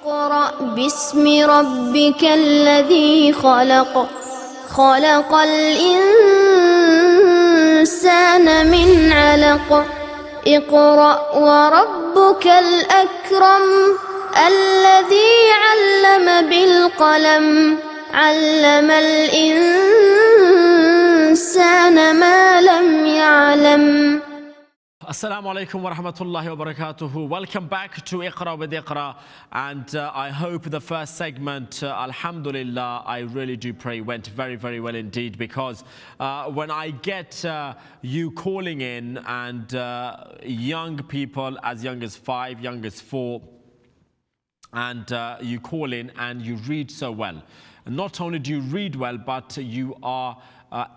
اقرأ باسم ربك الذي خلق خلق الإنسان من علق اقرأ وربك الأكرم الذي علم بالقلم علم الإنسان ما لم يعلم. Assalamu alaikum wa rahmatullahi wa barakatuhu. Welcome back to Iqra with Iqra, and I hope the first segment, alhamdulillah, I really do pray went very, very well indeed, because when I get you calling in and young people as young as 5, young as 4, and you call in and you read so well. Not only do you read well, but you are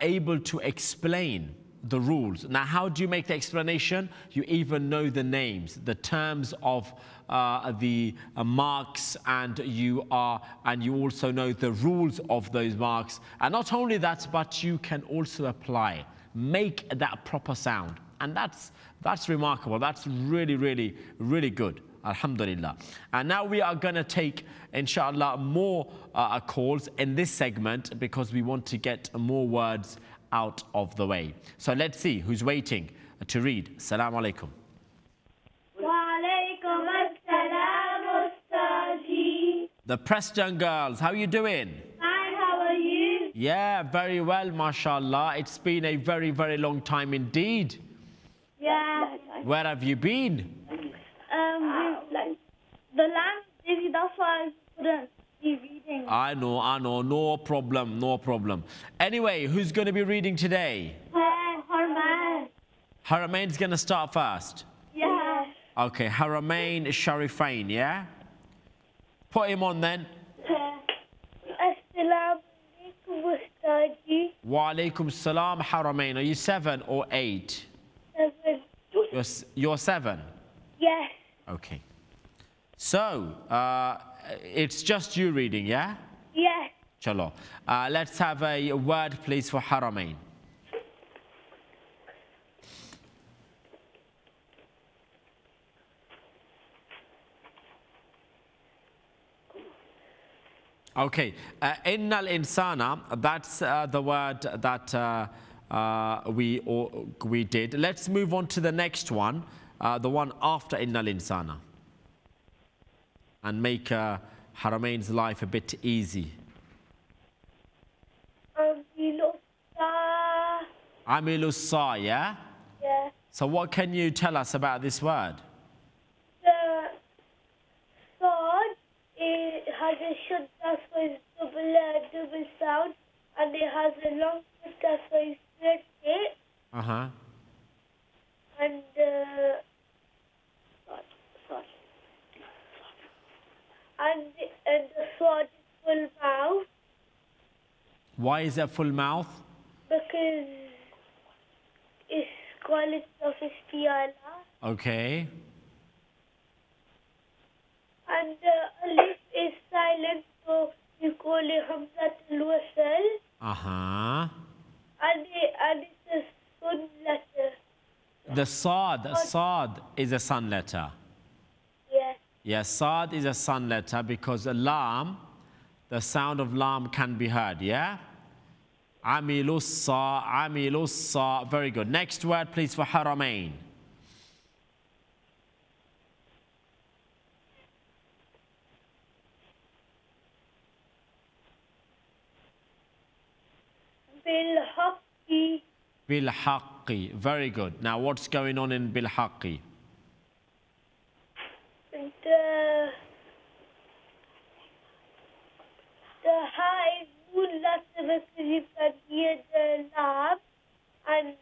able to explain the rules. Now, how do you make the explanation? You even know the names, the terms of the marks, and you also know the rules of those marks. And not only that, but you can also apply, make that proper sound. And that's remarkable. That's really, really, really good. Alhamdulillah. And now we are going to take, inshallah, more calls in this segment, because we want to get more words out of the way. So let's see who's waiting to read. Assalamu alaikum. Wa alaikum assalam, Ustazi. The Preston girls, how are you doing? Hi, how are you? Yeah, very well, mashallah. It's been a very, very long time indeed. Yeah. Where have you been? The lamp is busy, that's why I couldn't be reading. I know, no problem. Anyway, who's going to be reading today? Harman. Haramain's going to start first. Yeah. Okay, Haramain Sharifain, yeah? Put him on then. Assalamu alaikum, Ustazi. Wa alaikum salam, Haramain. Are you 7 or 8? 7. You're 7? Yes. Okay. So, it's just you reading, yeah? Yes. Chalo. Let's have a word, please, for Haramain. Okay. Innal insana, that's the word that we did. Let's move on to the next one, the one after innal insana, and make Haramain's life a bit easy. Amilusa, yeah? Yeah. So what can you tell us about this word? The sword, it has a shudda, so it's double sound, and it has a long shudda, so you split it. Uh-huh. And the sword is full mouth. Why is it full mouth? Because it's quality of istiala. Okay. And alif is silent, so you call it hamzatul wasl. Uh-huh. And it's a sun letter. The Saad is a sun letter. Yes. Yes, Saad is a sun letter, because a lam, the sound of lam can be heard, yeah? Amilussa. Very good. Next word, please, for Haramain. Bilhaqqi. Bilhaqqi. Very good. Now, what's going on in Bilhaqqi? The ha is moon letter, because you can hear the lam, and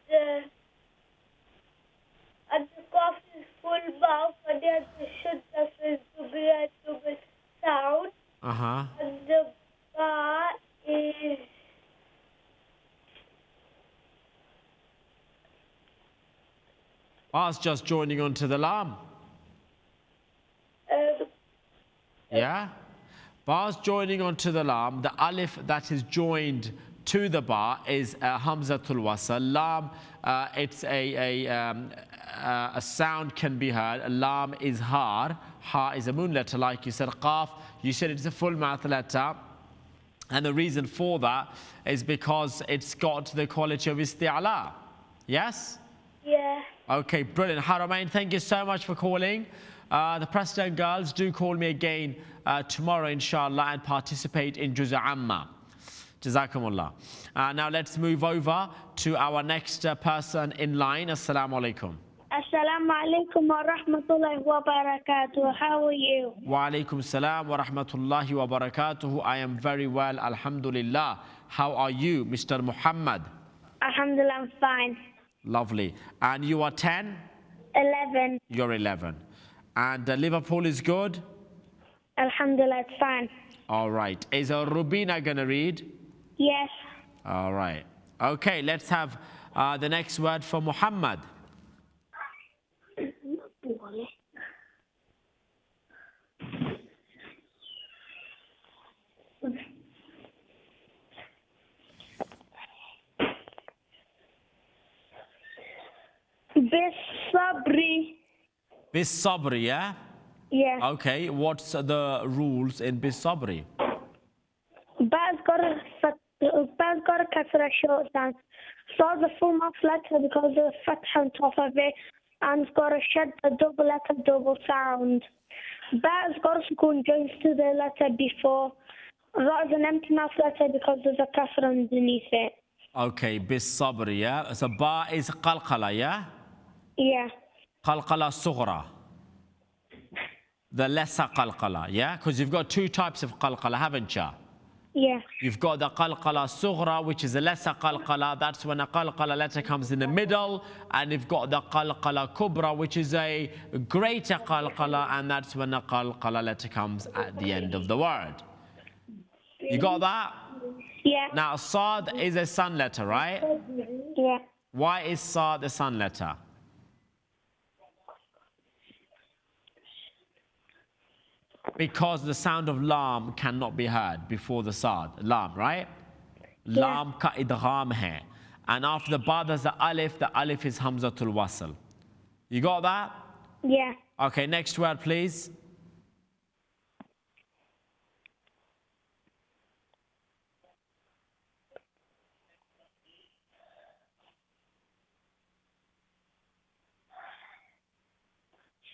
the cough is full mouth, and then the shudda, so it's double sound. Uh-huh. And the ba is Ba's just joining onto the lam. Yeah? Ba's joining onto the lam. The alif that is joined to the ba is Hamzatul Wasl. Lam, it's a sound can be heard. Lam is har. Ha is a moon letter, like you said. Qaf, you said it's a full mouth letter. And the reason for that is because it's got the quality of isti'ala. Yes? Yeah. Okay, brilliant. Haramain, thank you so much for calling. The Preston girls, do call me again tomorrow, inshallah, and participate in Juz'a Amma. Jazakumullah. Now let's move over to our next person in line. Assalamu alaikum. Assalamu alaikum wa rahmatullahi wa barakatuh. How are you? Wa alaikum salam wa rahmatullahi wa barakatuh. I am very well, alhamdulillah. How are you, Mr. Muhammad? Alhamdulillah, I'm fine. Lovely. And you are 10? 11. You're 11. And Liverpool is good? Alhamdulillah, it's fine. All right. Is Rubina going to read? Yes. All right. Okay, let's have the next word for Muhammad. Bisabri. Bis-sabri, yeah? Yeah. Okay, what's the rules in bis-sabri? Ba's got a kasra short sound. So the full mouth letter because of the fatha on top of it, and it's got a shed, a double letter, double sound. Ba's got a sukun joins to the letter before. Ra is an empty mouth letter because there's a kasra underneath it. Okay, bis-sabri, yeah? So ba is qalqala, yeah? Yeah. Qalqala sughra. The lesser qalqala, yeah? Because you've got two types of qalqala, haven't you? Yeah. You've got the qalqala sughra, which is a lesser qalqala. That's when a qalqala letter comes in the middle. And you've got the qalqala kubra, which is a greater qalqala. And that's when a qalqala letter comes at the end of the word. You got that? Yeah. Now, sad is a sun letter, right? Yeah. Why is sad a sun letter? Because the sound of lam cannot be heard before the sad. Lam, right? Yeah. Lam ka idgham hai. And after the ba there's the alif is hamzatul wasl. You got that? Yeah. Okay, next word please.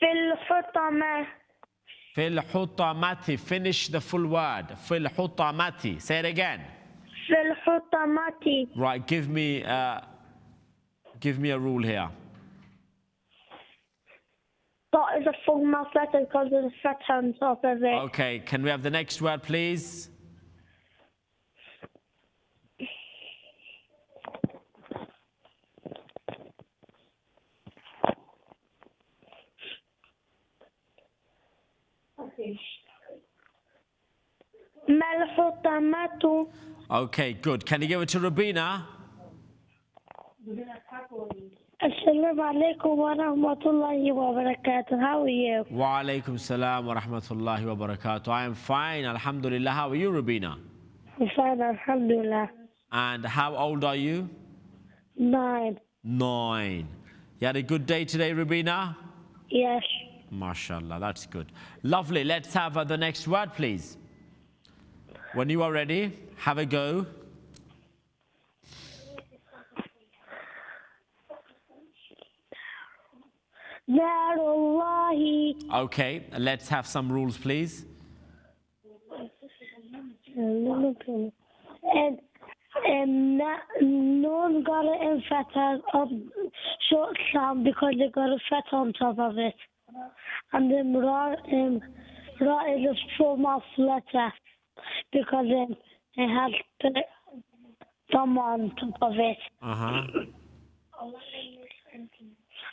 Fil hutama. Fil hutamati. Finish the full word. Fil hutamati. Say it again. Fil hutamati. Right, give me a rule here. That is a full mouth letter because of the fatha on top of it. Okay, can we have the next word please? Malhutamatu. Okay, good. Can you give it to Rubina? Assalamu alaikum wa rahmatullahi wa barakatuh. How are you? Wa alaikum salam wa rahmatullahi wa barakatuh. I am fine, alhamdulillah. How are you, Rubina? I'm fine, alhamdulillah. And how old are you? 9. 9. You had a good day today, Rubina? Yes. MashaAllah, that's good. Lovely. Let's have the next word, please. When you are ready, have a go. Darullahi. Okay, let's have some rules, please. And no got an fatha on short sound because they got a fatha on top of it. And then ra is a full mouth letter because it has the thumb on top of it.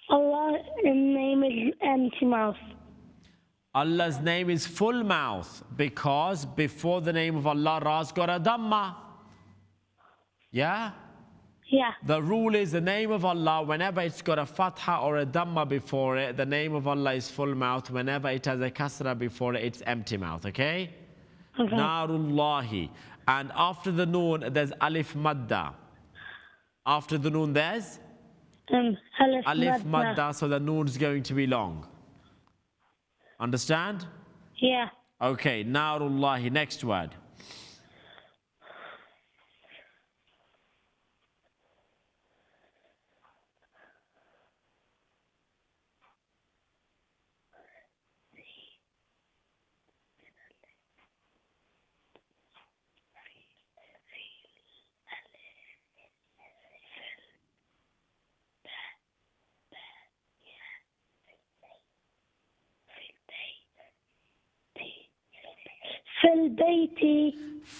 Allah's name is empty mouth. Allah's name is full mouth because before the name of Allah, Ra's got a dhamma. Yeah? Yeah. The rule is the name of Allah, whenever it's got a fatha or a dhamma before it, the name of Allah is full mouth. Whenever it has a kasra before it, it's empty mouth, okay? Okay. Narullahi. And after the noon, there's alif madda. After the noon, there's? Alif madda, so the noon's going to be long. Understand? Yeah. Okay, narullahi, next word.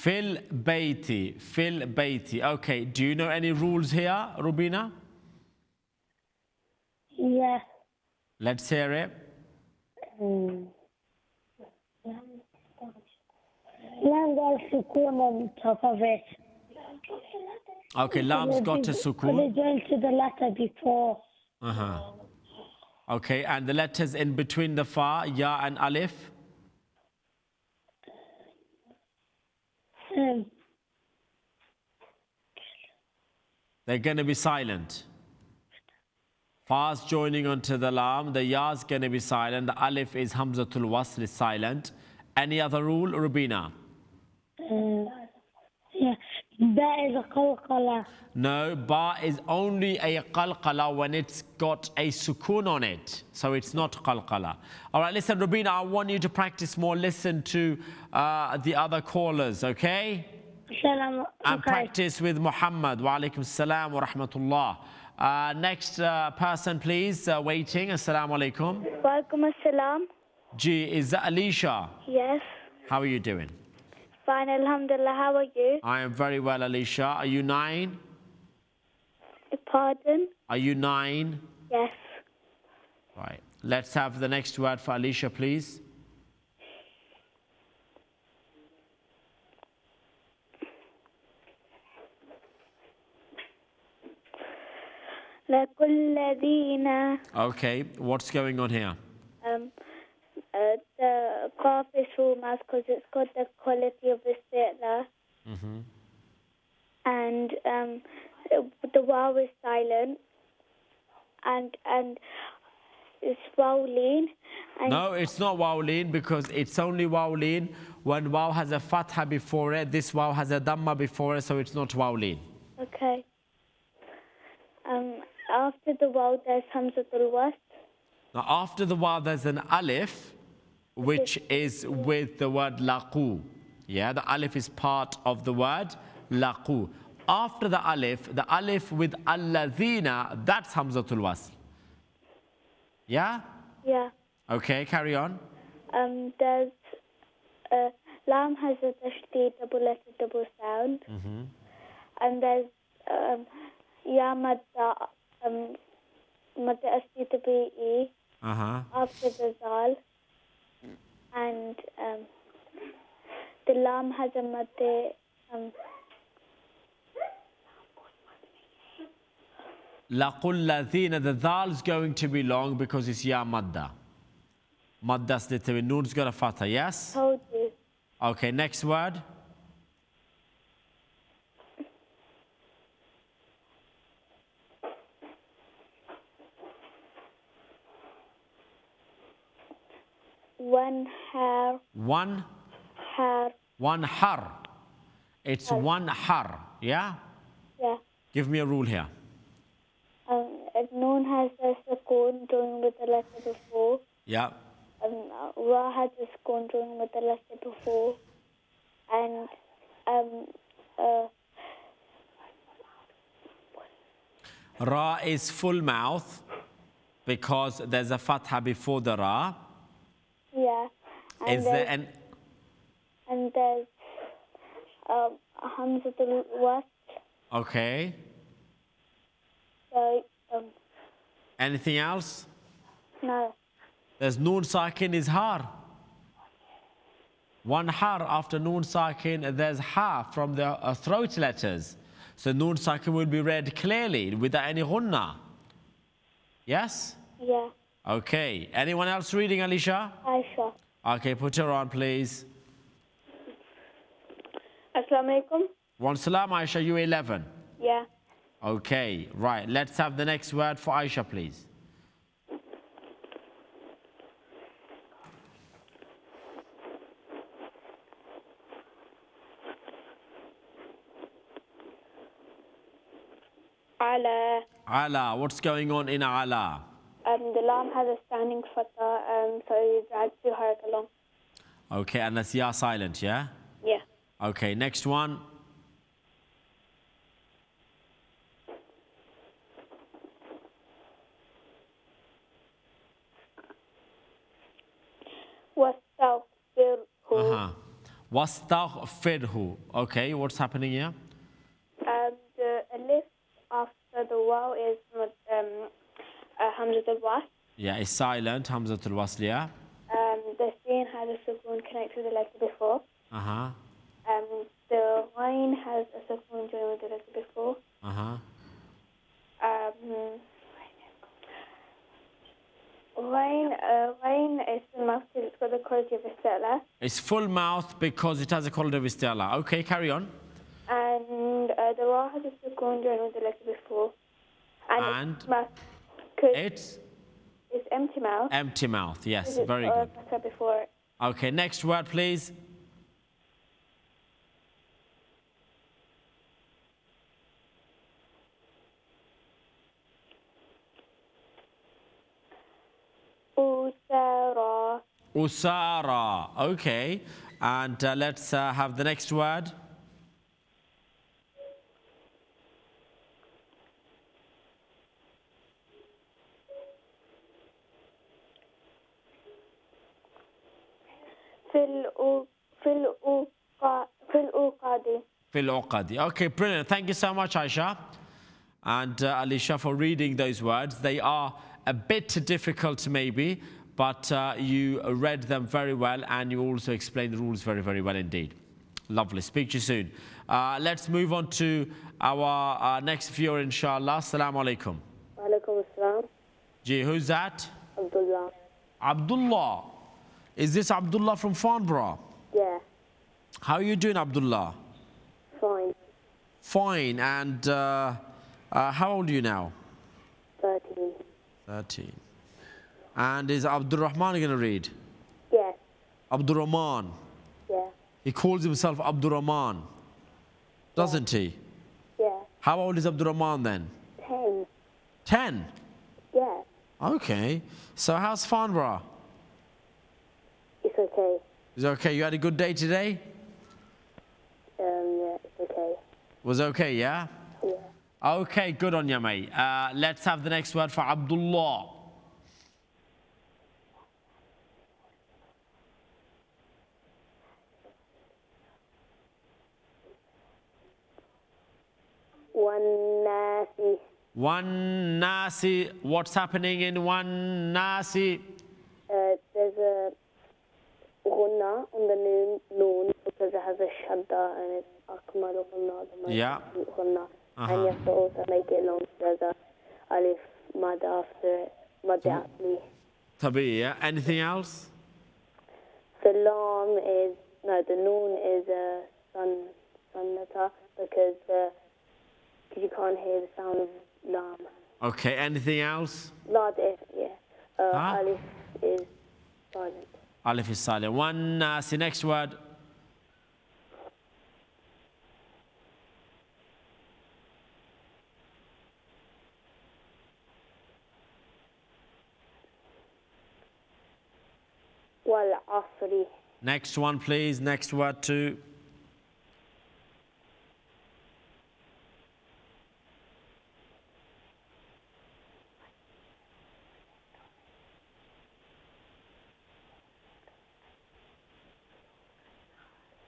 Fil bayti. Okay, do you know any rules here, Rubina? Yeah. Let's hear it. Lam got sukoon on top of it. Okay, lam's got a Because sukoon. they joined to the letter before. Okay, and the letters in between the fa, ya and alif? They're going to be silent. Fa's joining onto the lam, the ya's going to be silent, the alif is hamzatul wasl, is silent. Any other rule, Rubina? Yeah. Ba is a qalqala. No, ba is only a qalqala when it's got a sukoon on it. So it's not qalqala. All right, listen, Rubina, I want you to practice more. Listen to the other callers, okay? Salam. And practice with Muhammad. Wa alaikum salam wa rahmatullah. Next person, please, waiting. Assalamu alaikum. Walaikum assalam. Ji, is that Alicia? Yes. How are you doing? Fine, alhamdulillah. How are you? I am very well, Alicia. Are you 9? Pardon? Are you 9? Yes. Right. Let's have the next word for Alicia, please. Okay, what's going on here? The qaf is full mouth because it's got the quality of isti'la. And the waw is silent. And it's wawleen. No, it's not wawleen because it's only wawleen when waw has a fatha before it. This waw has a dhamma before it, so it's not wawleen. Okay. After the waw, there's hamzatul wasl. Now, after the waw, there's an alif, which is with the word laqu. Yeah, the alif is part of the word laqu. After the alif with alladhina, that's hamzatul wasl. Yeah? Yeah. Okay, carry on. There's lam has a tashdid, double letter, double sound. And there's ya madda, madda asli tabi'i after the zal. And the lam has a madda. Laqul ladhina, the dhal's going to be long because it's ya madda. Madda asli tabi'i, noon's got a fatha, yes? Told you. Okay, next word. One har. One har. It's one har, yeah? Yeah. Give me a rule here. Noon has a sukoon joined with the letter before. Yeah. Ra has a sukoon joined with the letter before. And Ra is full mouth because there's a fatha before the ra. Yeah. Is there an... And there's hamzatul wasl. Okay. So, anything else? no. There's noon sakin is har. One har after noon sakin, there's ha from the throat letters. So noon sakin will be read clearly without any ghunna. Yes? Yeah. Okay. Anyone else reading, Alicia? Aisha. Okay, put her on, please. Assalamu alaikum. One salam, Aisha, you 11. Yeah. Okay, right. Let's have the next word for Aisha, please. Ala. Ala. What's going on in Ala? The lam has a standing fatha, so it drags the harak along. Okay, and that's ya silent, yeah? Yeah. Okay, next one. Wastaghfirhu. Wastaghfirhu. Okay, what's happening here? The alif after the waw is Hamza al-Wasl. Yeah, it's silent. Hamzatul Wasl, yeah? The sin has a sukoon connected to the letter before. Uh-huh. The line has a sukoon joined with the letter before. Uh-huh. Line is the mouth because it's got the quality of istila. It's full mouth because it has a quality of istila. Okay, carry on. And the ra has a sukoon joined with the letter before. And it's empty mouth. Empty mouth, yes, very good. Before. Okay, next word, please. Usara. Usara. Okay, and let's have the next word. Fil uqadi. Okay, brilliant. Thank you so much, Aisha and Alisha, for reading those words. They are a bit difficult maybe, but you read them very well and you also explained the rules very, very well indeed. Lovely. Speak to you soon. Let's move on to our next viewer, inshallah. Assalamu alaikum. Alaikum assalam. Gee, who's that? Abdullah. Abdullah. Is this Abdullah from Farnborough? Yeah. How are you doing, Abdullah? Fine. Fine. And how old are you now? 13. 13. And is Abdul Rahman going to read? Yes. Abdul Rahman. Yeah. He calls himself Abdul Rahman, doesn't he? Yeah. How old is Abdul Rahman then? 10. 10? Yeah. Okay. So how's Farnborough? It's okay. Is it okay? You had a good day today? Yeah, it's okay. Was okay, yeah? Yeah. Okay, good on you, mate. Let's have the next word for Abdullah. One nasi. One nasi. What's happening in one nasi? There's a ghunna on the noon because it has a shadda and it's akmal ghunna. Yeah. Ghunna. And you have to also make it long. There's a alif mad after it. Mad asli. Tabi, yeah. Anything else? The lam is, no, the noon is a sunnata because you can't hear the sound of lam. Okay, anything else? Lad is, yeah. Alif is silent. Alif is silent. One nasi. Next word. Wal asri. Next one, please. Next word too.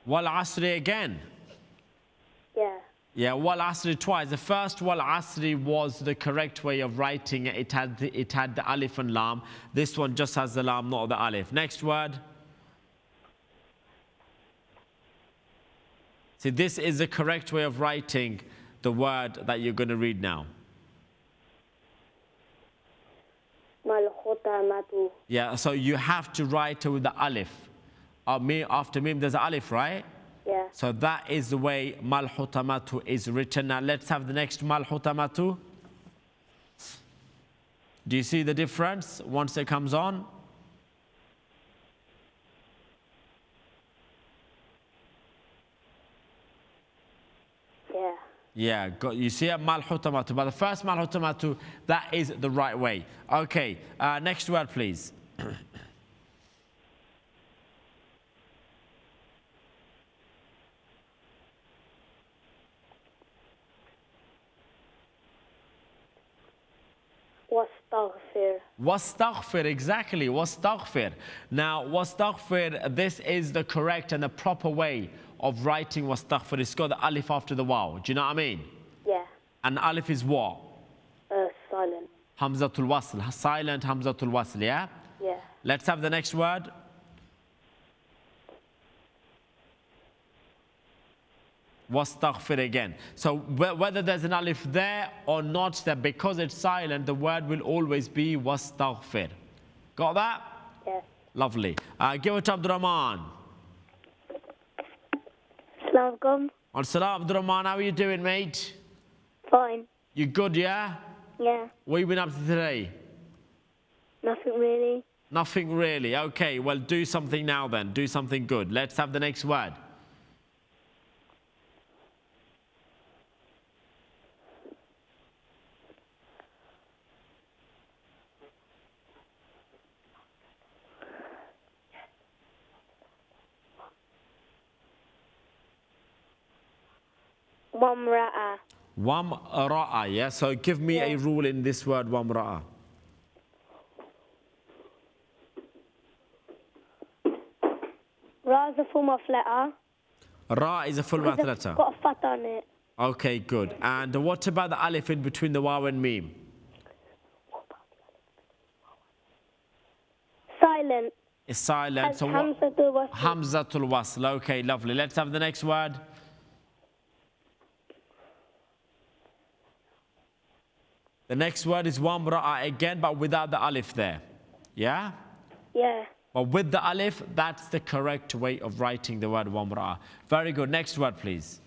Wal asri again. Yeah. Yeah, wal asri twice. The first wal asri was the correct way of writing it. It had the alif and lam. This one just has the lam, not the alif. Next word. See, this is the correct way of writing the word that you're going to read now. Mal khutamatu. Yeah, so you have to write it with the alif. After mim, there's an alif, right? Yeah. So that is the way malhutamatu is written. Now let's have the next malhutamatu. Do you see the difference once it comes on? Yeah. Yeah, you see a malhutamatu, but the first malhutamatu, that is the right way. Okay, next word, please. Wastaghfir. Wastaghfir, exactly, wastaghfir. Now, wastaghfir, this is the correct and the proper way of writing wastaghfir. It's got the alif after the waw. Do you know what I mean? Yeah. And alif is what? Silent. Hamzatul wasl, silent hamzatul wasl, yeah? Yeah. Let's have the next word. Wastaghfir again. So whether there's an alif there or not, that because it's silent, the word will always be wastaghfir. Got that? Yes. Lovely. Give it to Abdurrahman. Assalamu alaikum. As-salam, Abdurrahman. How are you doing, mate? Fine. You good, yeah? Yeah. What have you been up to today? Nothing really. Nothing really. Okay, well, do something now then. Do something good. Let's have the next word. Wamra'a. Wamra'a, yeah? So give me a rule in this word, wamra'a. Ra is a full mouth letter. Ra is a full mouth letter. It's got a fat on it. Okay, good. And what about the alif in between the waw and mim? Silent. It's silent. So what? Hamzatul wasl. Hamzatul wasl. Okay, lovely. Let's have the next word. The next word is wamra'a again, but without the alif there. Yeah? Yeah. But with the alif, that's the correct way of writing the word wamra'a. Very good. Next word, please.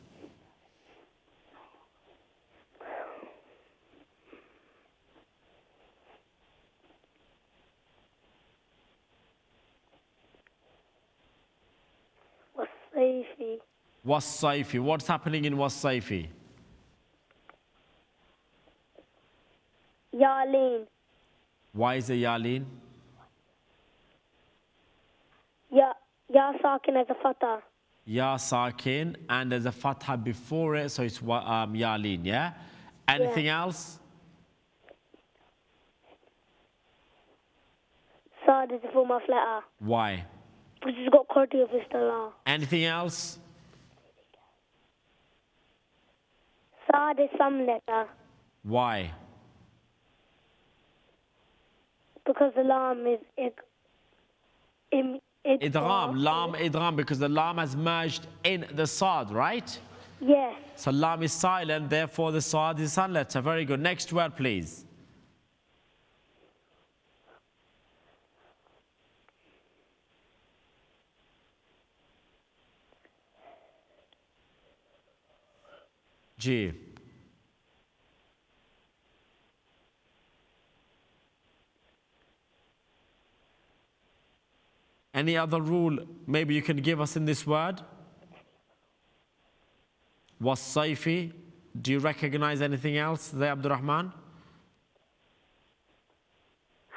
Wasayfi. Wasayfi. What's happening in wasayfi? Yalin. Why is it yalin? Ya sakin as a fatah. Ya sakin, and there's a fatha before it, so it's yalin, yeah? Anything else? Sad is a full mouth letter. Why? Because it's got quality of istilah. Anything else? Sad is some letter. Why? Because the lam is Idgham, lam idgham, because the lam has merged in the sad, right? Yeah. So lam is silent, therefore the sad is silent letter. Very good. Next word, please. G. Any other rule maybe you can give us in this word? Wasayfi. Do you recognize anything else there, Abdurrahman?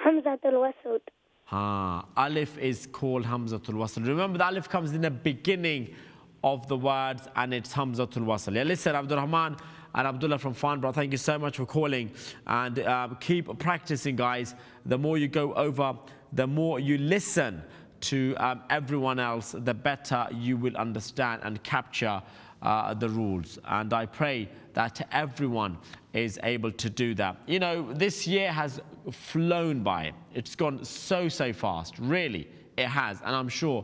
Hamzatul wasl. Alif is called Hamzatul Wasl. Remember, the alif comes in the beginning of the words and it's Hamzatul Wasl. Yeah, listen, Abdurrahman and Abdullah from Farnborough, thank you so much for calling. And keep practicing, guys. The more you go over, the more you listen to everyone else, the better you will understand and capture the rules. And I pray that everyone is able to do that. You know, this year has flown by. It's gone so fast. Really, it has. And I'm sure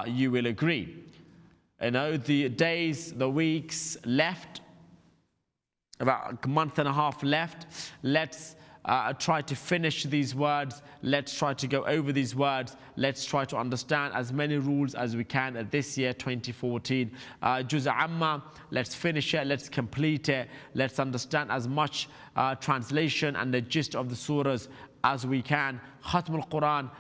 you will agree. You know, the days, the weeks left, about a month and a half left. Let's try to finish these words. Let's try to go over these words. Let's try to understand as many rules as we can this year, 2014. Juz Amma, let's finish it, let's complete it. Let's understand as much translation and the gist of the surahs as we can. Khatm al-Quran,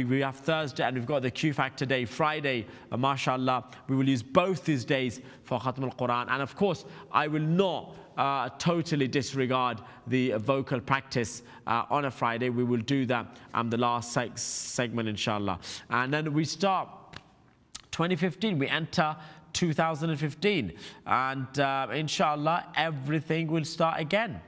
we have Thursday and we've got the Q Factor Day, Friday, mashallah. We will use both these days for Khatm al-Quran. And of course, I will not totally disregard the vocal practice on a Friday. We will do that the last segment, inshallah. And then we start 2015, we enter 2015. And inshallah, everything will start again.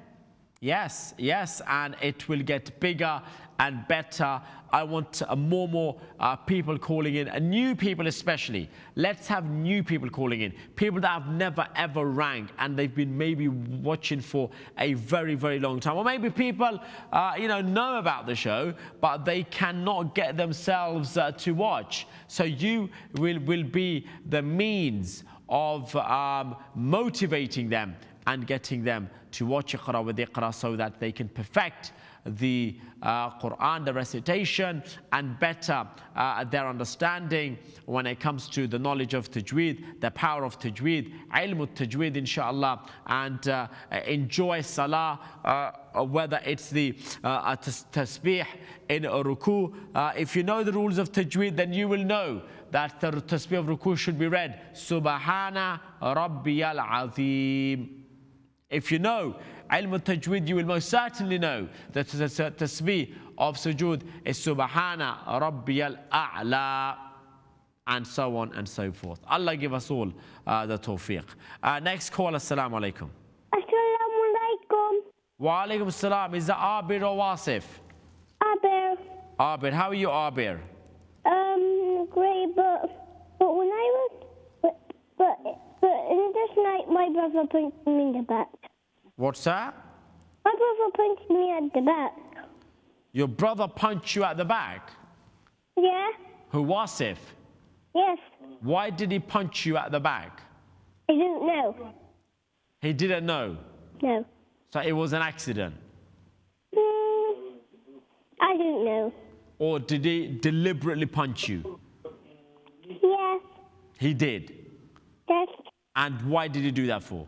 Yes, yes, and it will get bigger and better. I want more people calling in, and new people especially. Let's have new people calling in, people that have never ever rang and they've been maybe watching for a very, very long time. Or maybe people know about the show, but they cannot get themselves to watch. So you will be the means of motivating them and getting them to watch Iqra with Iqra so that they can perfect the Quran, the recitation, and better their understanding when it comes to the knowledge of Tajweed, the power of Tajweed, ilm al-Tajweed, inshallah, and enjoy Salah, whether it's the tasbih in ruku. If you know the rules of Tajweed, then you will know that the tasbih of ruku should be read Subhana Rabbiyal Azim. If you know ilm al-Tajweed, you will most certainly know that the tasbih of sujood is Subhana Rabbiyal A'la, and so on and so forth. Allah give us all the tawfiq. Next call, assalamu alaikum. Assalamu alaikum. Wa alaikum assalam. Is that Abir or Wasif? Abir. Abir, how are you, Abir? Great, but when I was, but in this night, my brother punched me in the back. What's that? My brother punched me at the back. Your brother punched you at the back? Yeah? Who, Wasif? Yes. Why did he punch you at the back? I didn't know. He didn't know? No. So it was an accident? I didn't know. Or did he deliberately punch you? Yes. He did? Yes. And why did he do that for?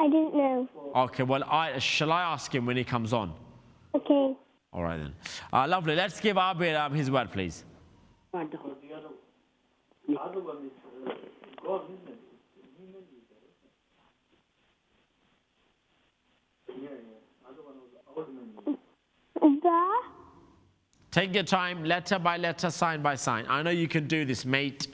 I didn't know. Okay, well, shall I ask him when he comes on? Okay. All right then. Lovely. Let's give Abir his word, please. Take your time, letter by letter, sign by sign. I know you can do this, mate.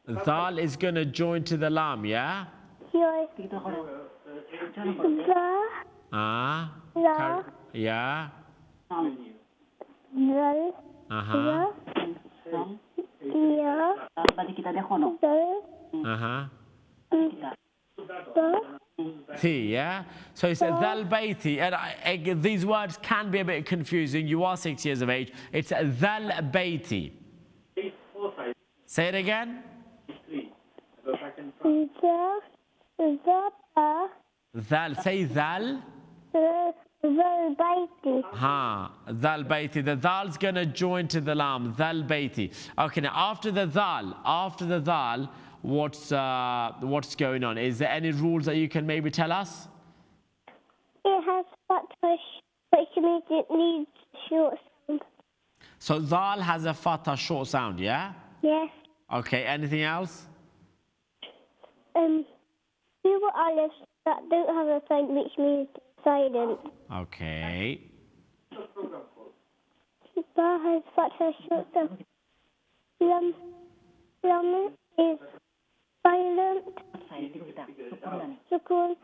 Dhal is going to join to the lam, yeah? Yeah. Yeah. So it's Dhal Bayti. And these words can be a bit confusing. You are 6 years of age. It's Dhal Bayti. Say it again. Dhal. Say Dhal. Dhal Bayti. Dhal Bayti. The Dhal's going to join to the lam. Dhal Bayti. Okay, now after the Dhal, what's going on? Is there any rules that you can maybe tell us? It has fatha, which means it needs short sound. So Dhal has a fatha short sound, yeah? Yes. Okay, anything else? Two olives that don't have a sound, which means silent. Okay. Ba has fatha short sound. Lam is silent. Sukun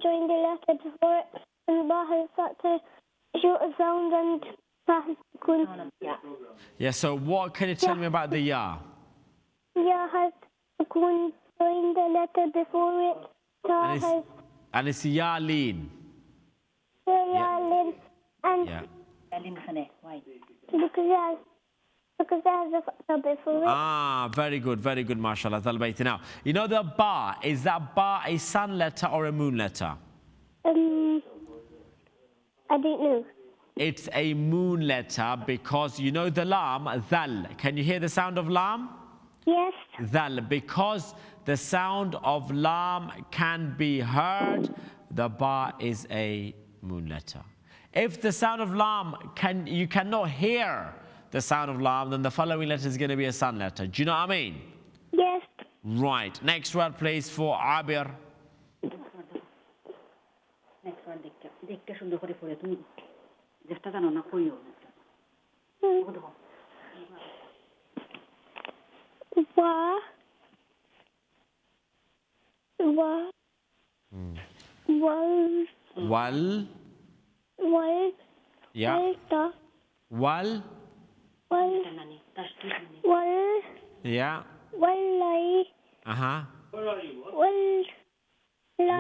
join the letter before it, and Ba has fatha short sound and Ta has sukun. Yeah, so what can you tell me about the ya? Ya has sukun join the letter before it. Ta has and it's ya lean. Lin and Yeah. because Because there's a double for it. Ah, very good, mashallah. Now, you know the ba, is that ba a sun letter or a moon letter? I don't know. It's a moon letter because you know the lam, dhal. Can you hear the sound of lam? Yes. Dhal. Because the sound of lam can be heard, the ba is a moon letter. If the sound of lam you cannot hear the sound of lam, then the following letter is going to be a sun letter. Do you know what I mean? Yes. Right. Next word, please, for Abir. Next one, দেখতে সুন্দর করে পড়ে তুমি যেটা জানো না কইও Yeah. Wal. Yeah.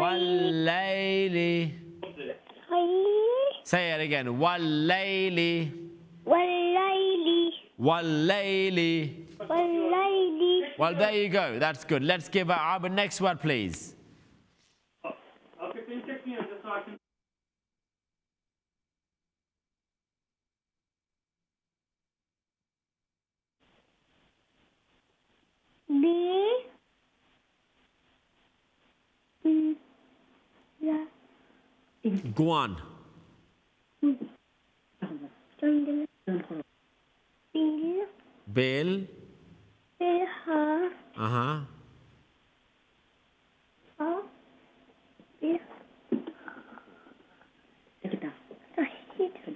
Wal-layli. Say it again. Wal-layli. Wal-layli. Well, there you go. That's good. Let's give our next word, please. Okay, can you check me out just so I can... Go on. Bill.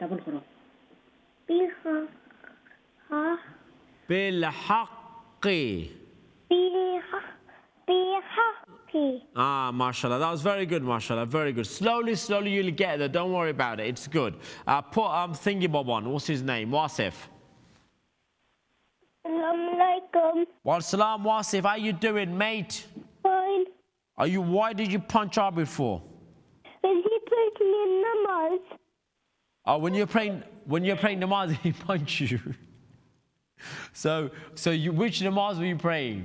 Double করো بالحق. Ah, mashallah. That was very good, mashallah. Very good. Slowly, you'll get there. Don't worry about it. It's good. Put Thingy Bob on. What's his name? Wasif. Well, salam, Wasif. How you doing, mate? Fine. Why did you punch Abid for? When he put me in namaz. Oh, when you're praying namaz, he punched you. So which namaz were you praying?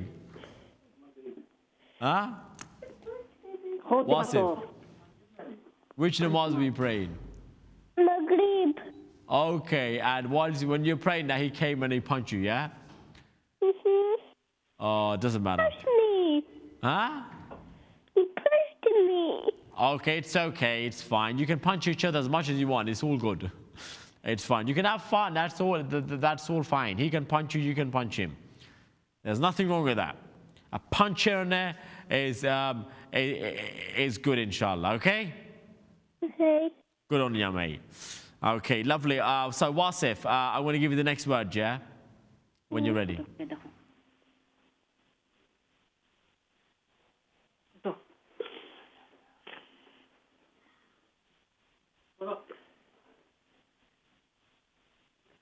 Huh? Wasif. Which namaz were you praying? Maghrib. Okay, and when you're praying that he came and he punched you, yeah? Oh, it doesn't matter. Push me. Huh? He pushed me. Okay, it's okay, it's fine. You can punch each other as much as you want. It's all good. It's fine. You can have fun. That's all fine. He can punch you, you can punch him. There's nothing wrong with that. A punch here and there is good, inshallah. Okay? Okay. Good on you, mate. Okay, lovely. So, Wasif, I'm going to give you the next word, yeah? When you're ready.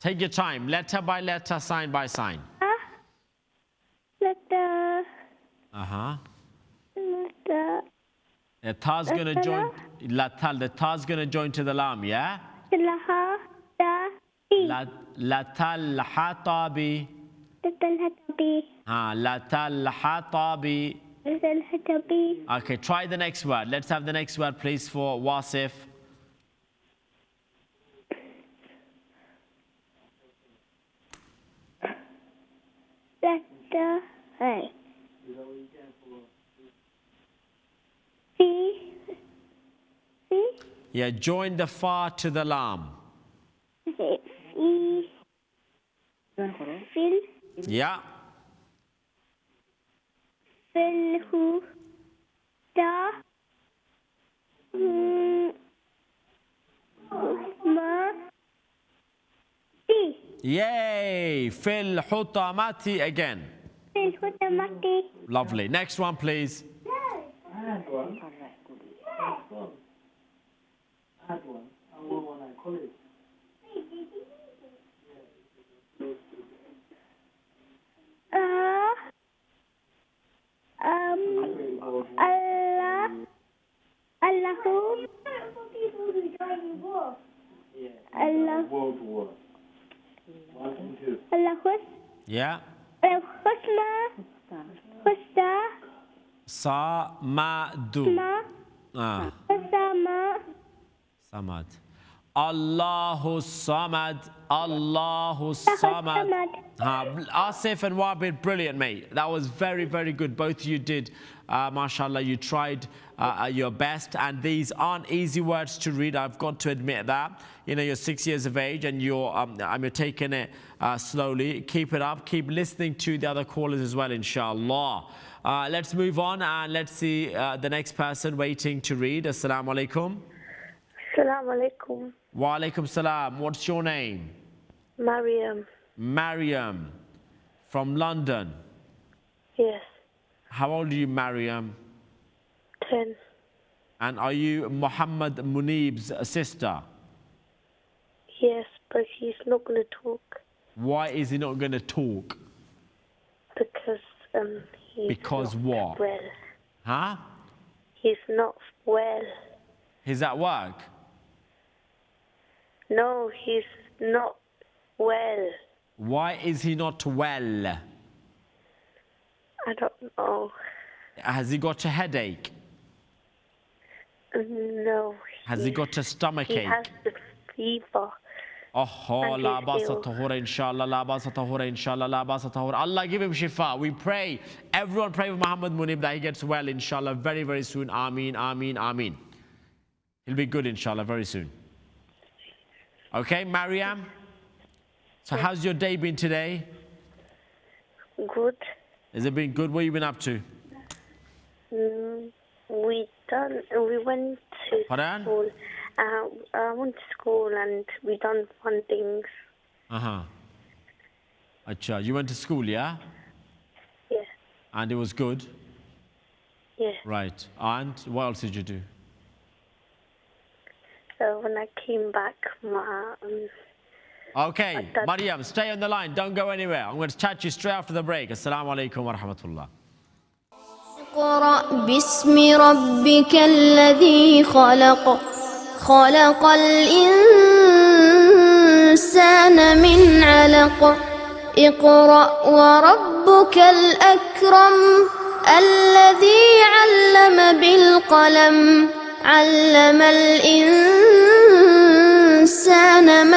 Take your time, letter by letter, sign by sign. Letter. The ta's gonna join. The ta's gonna join to the lam, yeah? Latal hatabi. Latal hatabi. Okay, try the next word. Let's have the next word, please, for Wasif. Letter. Hey. Yeah, join the fa to the lam. Fil. Yeah. Filhu. Da. Ma. Ti. Yay! Fil hutamati again. Filhutamati. Lovely. Next one, please. Add one. Add one. I want to call it. Allah. Allahu. Allah. World War. 1 and 2. الخس Yeah. الخسمة خسة Samadu. ما Ah, خسمة Samad. Allahu Samad. Allahu Samad. Asif and Wabid, brilliant, mate. That was very, very good. Both of you did, mashallah, you tried your best. And these aren't easy words to read. I've got to admit that. You know, you're 6 years of age and you're taking it slowly. Keep it up. Keep listening to the other callers as well, inshallah. Let's move on and let's see the next person waiting to read. Assalamu alaikum. Assalamu alaikum. Wa alaikum salam. What's your name? Mariam. Mariam from London. Yes. How old are you, Mariam? 10. And are you Muhammad Munib's sister? Yes, but he's not going to talk Why is he not going to talk? because he's Because not what? well. Huh? He's not well. He's at work. No, he's not well. Why is he not well? I don't know. Has he got a headache? No. Has he got a He stomachache? has the fever. Oh, And la he's basa ill. tahura, inshallah, la basa tahura, inshallah, la basa tahura. Allah give him shifa. We pray. Everyone pray for Muhammad Munib that he gets well, inshallah, very, very soon. Ameen, ameen, ameen. He'll be good, inshallah, very soon. Okay, Mariam? So how's your day been today? Good. Has it been good? What have you been up to? We went to Pardon? school. I went to school and we done fun things. Uh-huh. Acha, you went to school, yeah? Yeah. And it was good? Yeah. Right. And what else did you do? So when I came back, Okay, Mariam, stay on the line. Don't go anywhere. I'm going to chat you straight after the break. Assalamu alaikum wa rahmatullah. اقرأ باسم ربك الذي خلق خلق الإنسان من علق اقرأ وربك الأكرم الذي علم بالقلم علم الإنسان